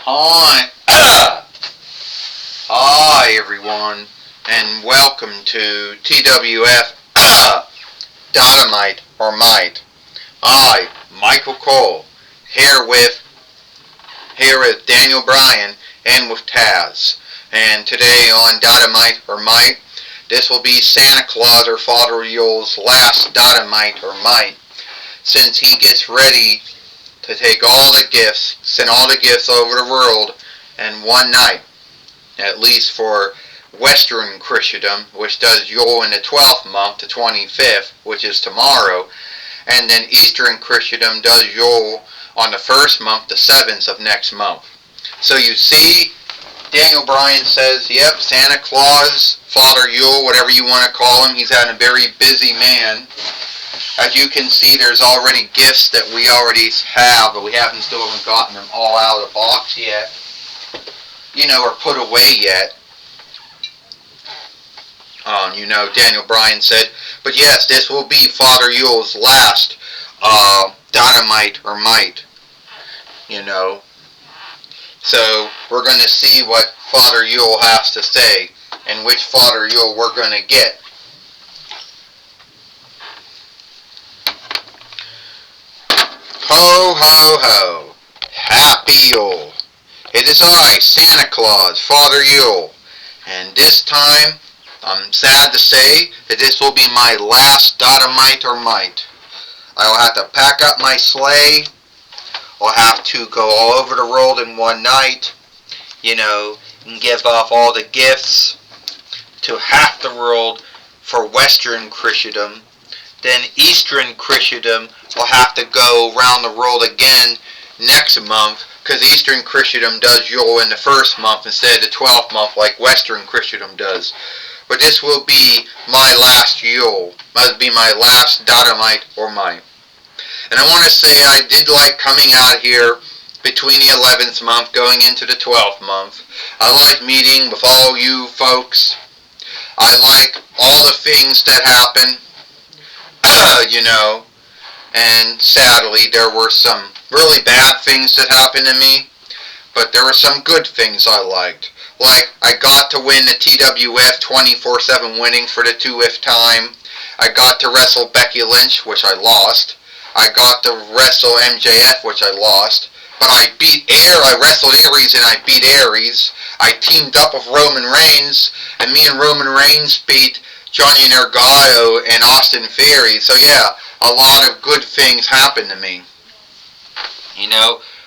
Hi. Hi everyone, and welcome to TWF Dynamite or Might. I, Michael Cole, here with Daniel Bryan and with Taz. And today on Dynamite or Might, this will be Santa Claus or Father Yule's last Dynamite or Might, since he gets ready to take all the gifts, send all the gifts over the world in one night, at least for Western Christendom, which does Yule in the 12th month, the 25th, which is tomorrow, and then Eastern Christendom does Yule on the 1st month, the 7th of next month. So you see, Daniel Bryan says, yep, Santa Claus, Father Yule, whatever you want to call him, he's had a very busy man. As you can see, there's already gifts that we already have, but we still haven't gotten them all out of the box yet, or put away yet. Daniel Bryan said, but yes, this will be Father Yule's last Dynamite or Might, So we're going to see what Father Yule has to say, and which Father Yule we're going to get. Ho, ho, ho. Happy Yule. It is I, Santa Claus, Father Yule, and this time, I'm sad to say that this will be my last Dynamite or Might. I will have to pack up my sleigh. I'll have to go all over the world in one night, and give off all the gifts to half the world for Western Christendom. Then Eastern Christendom will have to go around the world again next month, because Eastern Christendom does Yule in the 1st month instead of the 12th month like Western Christendom does. But this will be my last Yule. Must be my last Dynamite or Might. And I want to say I did like coming out here between the 11th month going into the 12th month. I like meeting with all you folks. I like all the things that happen. And sadly there were some really bad things that happened to me, but there were some good things I liked. Like, I got to win the TWF 24/7 winning for the 2th time. I got to wrestle Becky Lynch, which I lost. I got to wrestle MJF, which I lost. But I wrestled Aries and I beat Aries. I teamed up with Roman Reigns, and me and Roman Reigns beat Johnny Gargano and Austin Theory. So yeah, a lot of good things happened to me.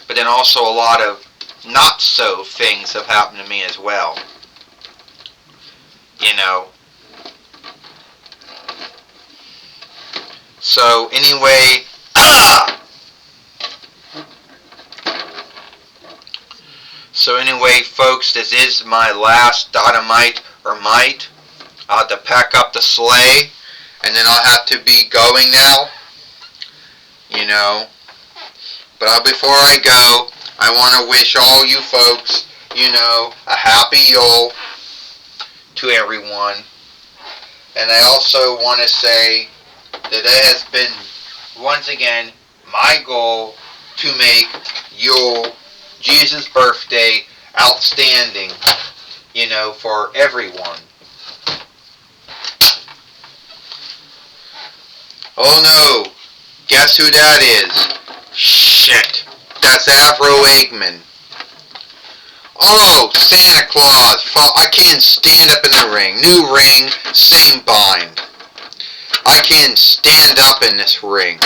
But then also a lot of not so things have happened to me as well. So anyway, folks, this is my last Dynamite or Might. I'll have to pack up the sleigh, and then I'll have to be going now, But before I go, I want to wish all you folks, a happy Yule to everyone. And I also want to say that it has been, once again, my goal to make Yule, Jesus' birthday, outstanding, for everyone. Oh no, guess who that is? Shit, that's Avro Eggman. Oh, Santa Claus, I can't stand up in the ring. New ring, same bind. I can't stand up in this ring.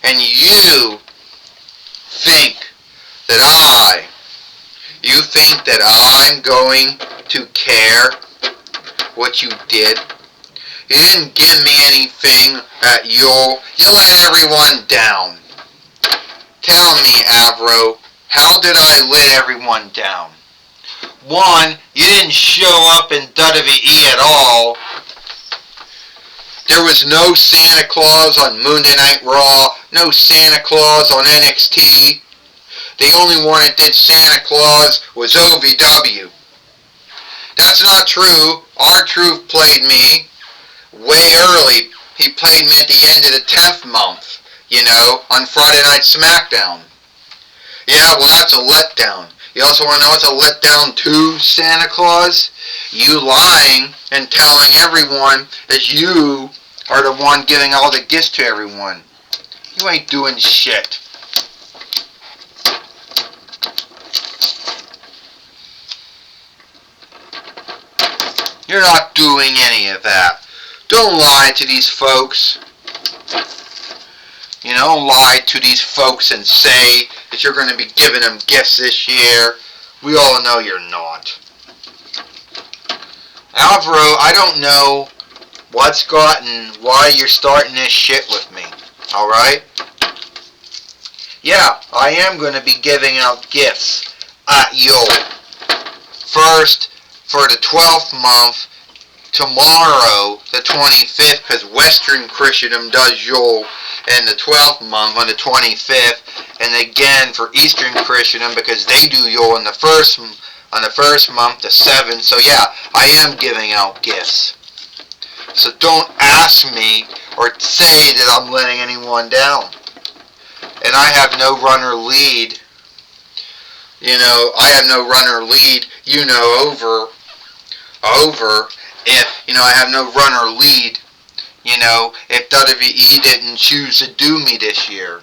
And you think that I'm going to care what you did? You didn't give me anything at Yule. You let everyone down. Tell me, Avro, how did I let everyone down? One, you didn't show up in WWE at all. There was no Santa Claus on Monday Night Raw, no Santa Claus on NXT. The only one that did Santa Claus was OVW. That's not true. R-Truth played me way early. He played me at the end of the 10th month, on Friday Night SmackDown. Yeah, well, that's a letdown. You also want to know what's a letdown to Santa Claus? You lying and telling everyone that you are the one giving all the gifts to everyone. You ain't doing shit. You're not doing any of that. Don't lie to these folks. You know, don't lie to these folks and say that you're going to be giving them gifts this year. We all know you're not. Alvaro, I don't know why you're starting this shit with me. Alright? Yeah, I am going to be giving out gifts at Yule. First, for the 12th month, tomorrow, the 25th, because Western Christendom does Yule in the 12th month on the 25th, and again for Eastern Christendom because they do Yule in the first month, the 7th. So yeah, I am giving out gifts. So don't ask me or say that I'm letting anyone down. And I have no runner lead. You know, I have no runner lead, you know, over if, you know, I have no runner lead, you know, if WWE didn't choose to do me this year.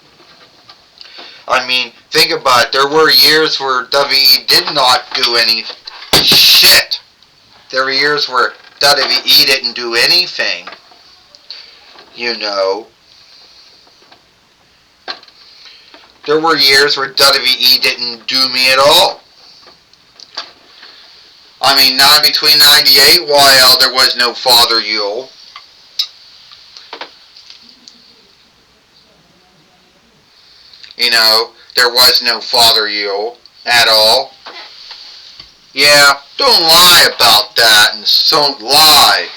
I mean, think about it. There were years where WWE did not do any shit. There were years where WWE didn't do anything, you know. There were years where WWE didn't do me at all. I mean, not between 98, while there was no Father Yule. You know, there was no Father Yule at all. Yeah, don't lie about that, and don't lie.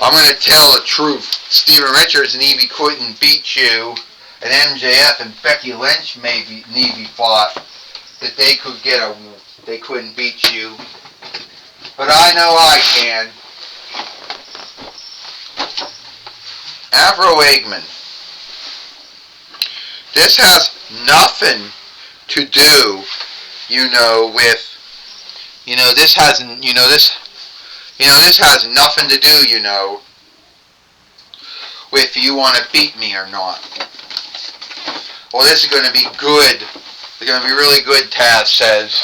I'm going to tell the truth. Steven Richards and Evie couldn't beat you, and MJF and Becky Lynch maybe fought that they couldn't beat you. But I know I can. Avro Eggman. This has nothing to do, you know, with, you know, this has nothing to do, you know, with you want to beat me or not. Well, this is going to be good. It's going to be really good, Taz says.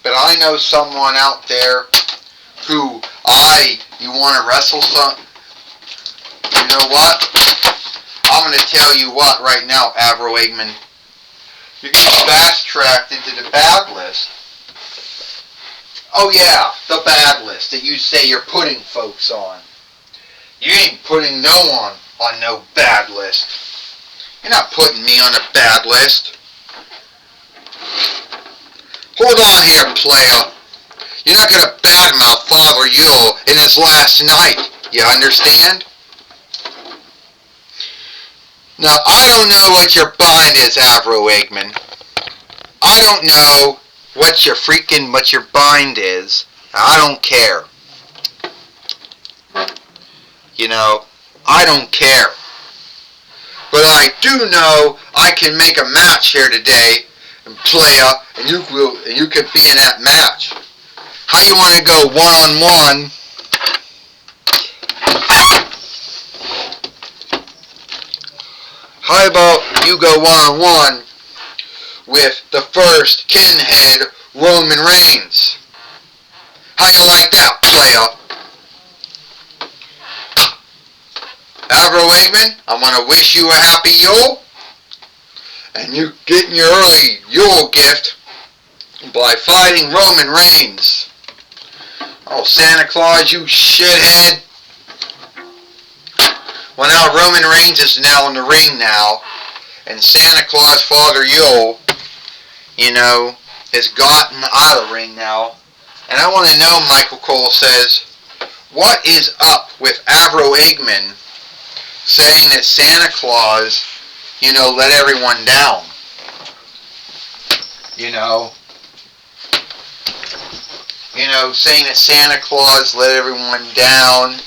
But I know someone out there who you want to wrestle some. You know what? I'm going to tell you what right now, Avro Eggman. You get fast-tracked into the bad list. Oh yeah, the bad list that you say you're putting folks on. You ain't putting no one on no bad list. You're not putting me on a bad list. Hold on here, player. You're not going to badmouth Father Yule in his last night. You understand? Now, I don't know what your bind is, Avro Eggman. I don't know what your bind is. I don't care. You know, I don't care. But I do know I can make a match here today and play up, and you could be in that match. How you want to go one-on-one? How about you go one-on-one with the first kinhead, Roman Reigns? How you like that, player? Avro Eggman, I'm going to wish you a happy Yule. And you getting your early Yule gift by fighting Roman Reigns. Oh, Santa Claus, you shithead. Well, now Roman Reigns is now in the ring now, and Santa Claus Father Yule, you know, has gotten out of the ring now. And I want to know, Michael Cole says, what is up with Avro Eggman saying that Santa Claus, you know, let everyone down? You know, saying that Santa Claus let everyone down,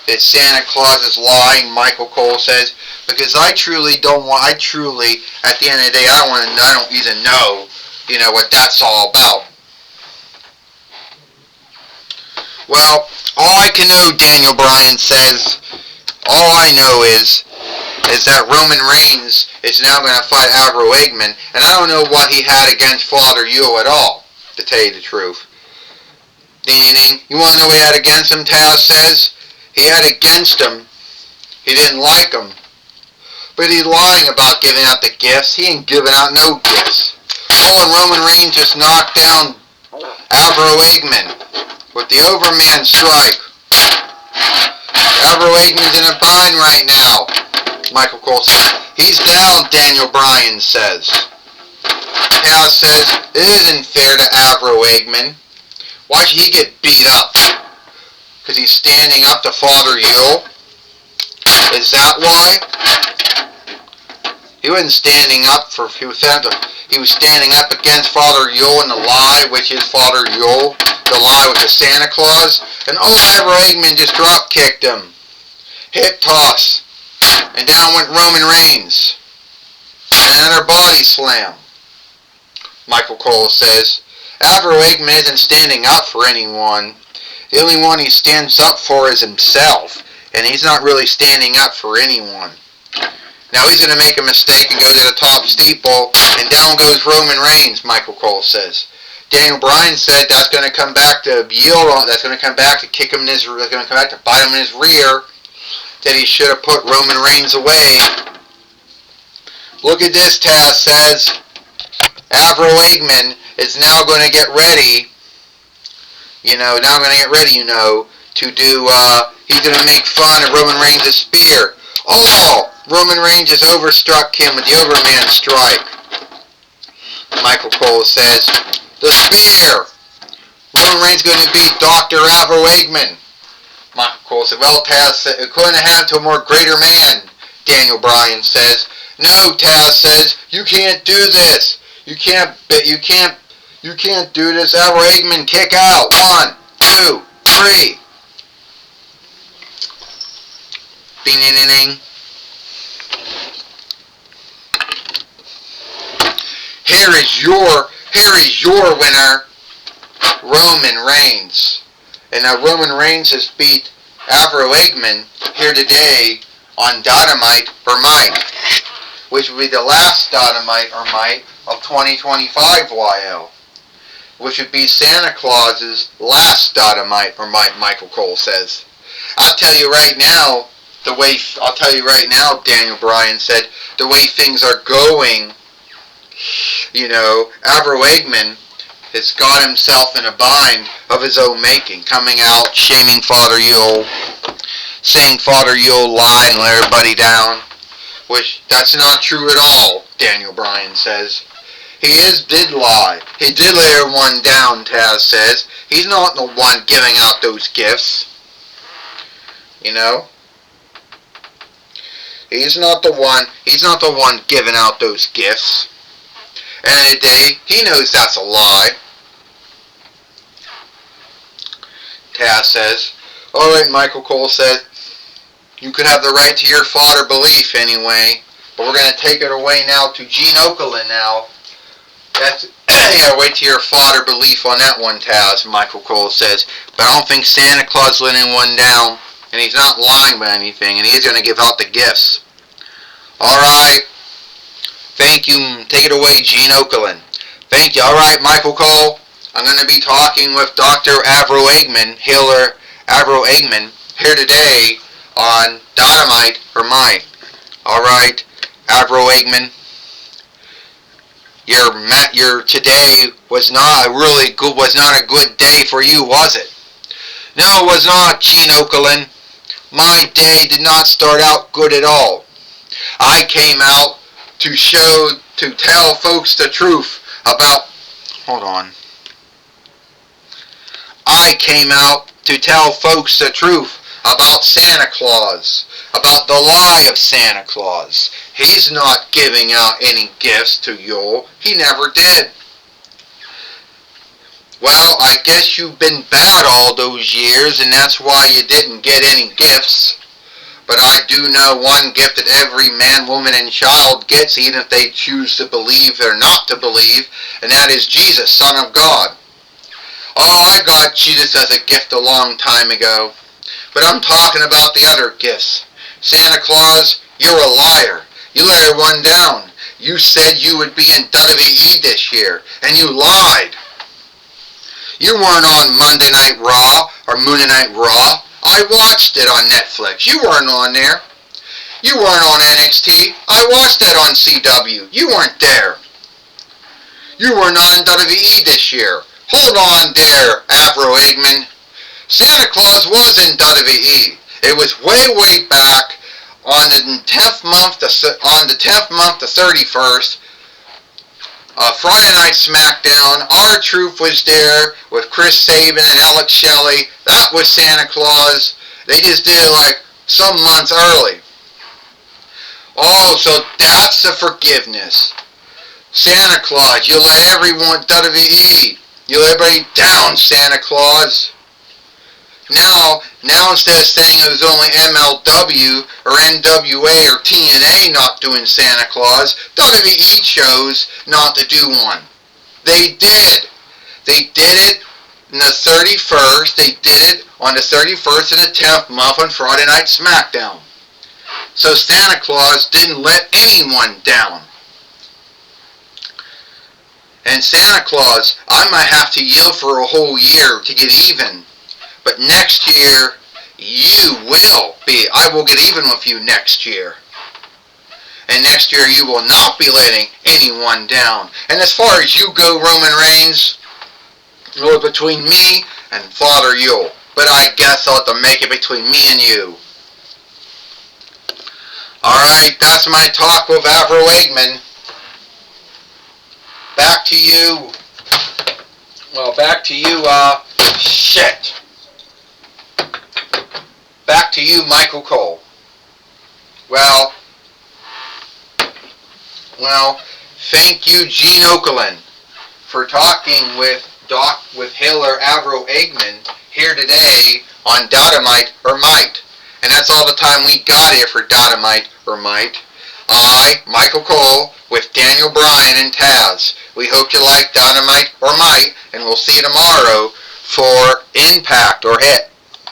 that Santa Claus is lying, Michael Cole says. Because I truly, at the end of the day, I don't even know, what that's all about. Well, all I can know, Daniel Bryan says, all I know is that Roman Reigns is now going to fight Avro Eggman, and I don't know what he had against Father Yule at all, to tell you the truth. Ding, ding, ding. You want to know what he had against him, Taz says? He had against him, he didn't like him, but he's lying about giving out the gifts. He ain't giving out no gifts. Oh, and Roman Reigns just knocked down Avro Eggman with the Overman strike. Avro Eggman's in a bind right now, Michael Cole says. He's down, Daniel Bryan says. Taz says, it isn't fair to Avro Eggman. Why should he get beat up? Because he's standing up to Father Yule? Is that why? He wasn't standing up he was standing up against Father Yule and the lie, which is Father Yule, the lie with the Santa Claus. And Avro Eggman just drop kicked him. Hip toss. And down went Roman Reigns. And another body slam. Michael Cole says, Avro Eggman isn't standing up for anyone. The only one he stands up for is himself. And he's not really standing up for anyone. Now he's going to make a mistake and go to the top steeple, and down goes Roman Reigns, Michael Cole says. Daniel Bryan said that's going to come back to yield, that's going to come back to kick him that's going to come back to bite him in his rear, that he should have put Roman Reigns away. Look at this, Taz says. Avro Eggman is now going to get ready, to do, he's going to make fun of Roman Reigns' spear. Oh! Roman Reigns just overstruck him with the Overman strike. Michael Cole says, the spear! Roman Reigns going to beat Dr. Avro Eggman. Michael Cole said, well, Taz said, it couldn't have happened to a more greater man, Daniel Bryan says. No, Taz says, you can't do this. You can't do this. Avro Eggman, kick out. 1, 2, 3. Ding, ding, ding, ding. Here is your winner, Roman Reigns. And now Roman Reigns has beat Avro Eggman here today on Dynamite or Might, which will be the last Dynamite or Might of 2025 YL, which would be Santa Claus's last Dynamite or Might, Michael Cole says. I'll tell you right now, Daniel Bryan said, the way things are going, Avro Eggman has got himself in a bind of his own making, coming out, shaming Father Yule, saying Father Yule lied and let everybody down, which that's not true at all, Daniel Bryan says. He did lie. He did let everyone down, Taz says. He's not the one giving out those gifts. He's not the one giving out those gifts. End of the day, he knows that's a lie. Taz says, alright, Michael Cole said, you could have the right to your fodder belief anyway, but we're going to take it away now to Gene Okerlund now. That's, wait to your fodder belief on that one, Taz, Michael Cole says. But I don't think Santa Claus let anyone down, and he's not lying about anything, and he is going to give out the gifts. Alright. Thank you. Take it away, Gene Okerlund. Thank you. Alright, Michael Cole. I'm going to be talking with Dr. Avro Eggman, healer Avro Eggman, here today on Dynamite or Might. Alright, Avro Eggman. Your today was not a good day for you, was it? No, it was not, Gene Okerlund. My day did not start out good at all. I came out to tell folks the truth about, I came out to tell folks the truth about Santa Claus, about the lie of Santa Claus. He's not giving out any gifts to Yule. He never did. Well, I guess you've been bad all those years, and that's why you didn't get any gifts. But I do know one gift that every man, woman, and child gets, even if they choose to believe or not to believe, and that is Jesus, Son of God. Oh, I got Jesus as a gift a long time ago. But I'm talking about the other gifts. Santa Claus, you're a liar. You let everyone down. You said you would be in WWE this year, and you lied. You weren't on Monday Night Raw or Monday Night Raw. I watched it on Netflix. You weren't on there. You weren't on NXT. I watched it on CW. You weren't there. You were not in WWE this year. Hold on there, Avro Eggman. Santa Claus was in WWE. It was way back on the 10th month, the 31st. Friday Night SmackDown. R-Truth was there with Chris Sabin and Alex Shelley. That was Santa Claus. They just did it like some months early. Oh, so that's the forgiveness. Santa Claus, you let everyone WWE. You let everybody down, Santa Claus. Now instead of saying it was only MLW or NWA or TNA not doing Santa Claus, WWE chose not to do one. They did. They did it on the 31st. They did it on the 31st of the 10th month on Friday Night SmackDown. So Santa Claus didn't let anyone down. And Santa Claus, I might have to yield for a whole year to get even. But next year, I will get even with you next year. And next year you will not be letting anyone down. And as far as you go, Roman Reigns, it was between me and Father Yule. But I guess I'll have to make it between me and you. Alright, that's my talk with Avro Eggman. Back to you. Well, back to you, shit. Back to you, Michael Cole. Well, thank you, Gene Okerlund, for talking with Hiller Avro Eggman here today on Dynamite or Might. And that's all the time we got here for Dynamite or Might. I, Michael Cole, with Daniel Bryan and Taz. We hope you like Dynamite or Might, and we'll see you tomorrow for Impact or Hit.